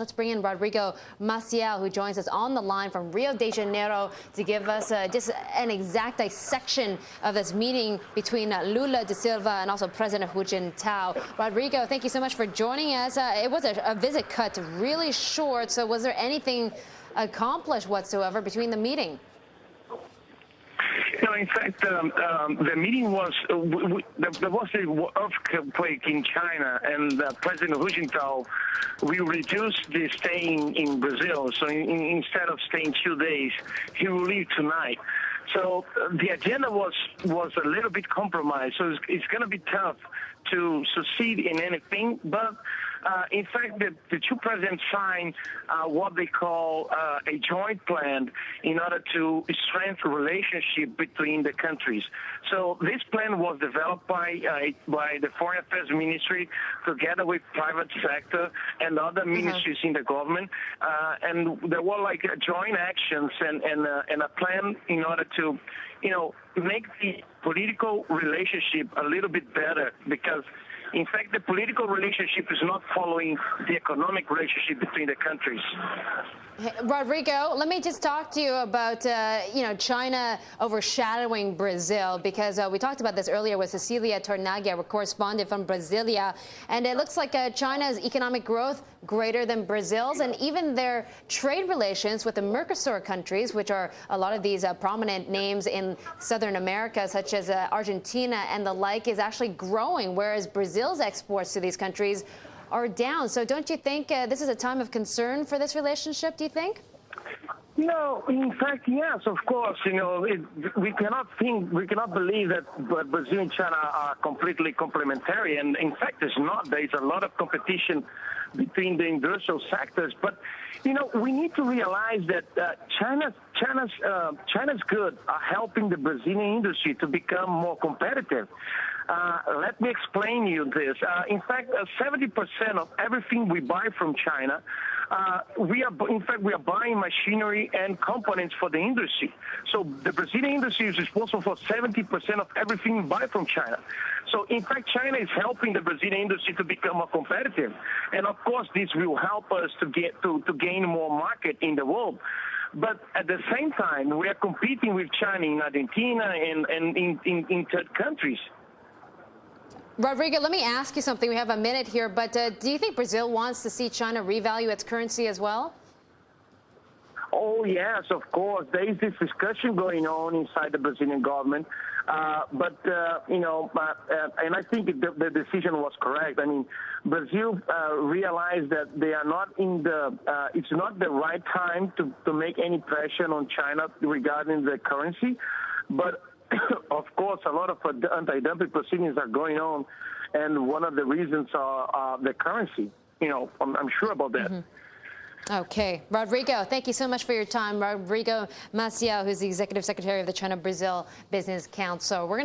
Let's bring in Rodrigo Maciel, who joins us on the line from Rio de Janeiro to give us just an exact dissection of this meeting between Lula da Silva and also President Hu Jintao. Rodrigo, thank you so much for joining us. It was a visit cut really short, so was there anything accomplished whatsoever between the meeting? No, in fact, the meeting was, there was an earthquake in China, and President Hu Jintao, we reduced the staying in Brazil. So instead of staying 2 days, he will leave tonight. So the agenda was a little bit compromised. So it's going to be tough to succeed in anything, but in fact, the two presidents signed what they call a joint plan in order to strengthen the relationship between the countries. So this plan was developed by the Foreign Affairs Ministry together with private sector and other ministries in the government, and there were like joint actions and a plan in order to, make the political relationship a little bit better, because in fact, the political relationship is not following the economic relationship between the countries. Rodrigo, let me just talk to you about, China overshadowing Brazil, because we talked about this earlier with Cecilia Tornaglia, a correspondent from Brasilia, and it looks like China's economic growth greater than Brazil's, and even their trade relations with the Mercosur countries, which are a lot of these prominent names in Southern America, such as Argentina and the like, is actually growing, whereas Brazil's exports to these countries are down. So don't you think this is a time of concern for this relationship, do you think? No, in fact, yes, of course. We cannot believe that Brazil and China are completely complementary. And in fact, it's not. There is a lot of competition between the industrial sectors. But, we need to realize that China's good are helping the Brazilian industry to become more competitive. Let me explain you this. In fact, 70% of everything we buy from China, we are buying machinery and components for the industry. So the Brazilian industry is responsible for 70% of everything we buy from China. So in fact, China is helping the Brazilian industry to become more competitive. And of course, this will help us to gain more market in the world. But at the same time, we are competing with China in Argentina and in third countries. Rodrigo, let me ask you something. We have a minute here, but do you think Brazil wants to see China revalue its currency as well? Oh, yes, of course. There is this discussion going on inside the Brazilian government. And I think the decision was correct. I mean, Brazil realized that they are not it's not the right time to make any pressure on China regarding the currency. But of course, a lot of anti-dumping proceedings are going on, and one of the reasons are the currency. I'm sure about that. Okay. Rodrigo, thank you so much for your time. Rodrigo Maciel, who's the Executive Secretary of the China-Brazil Business Council.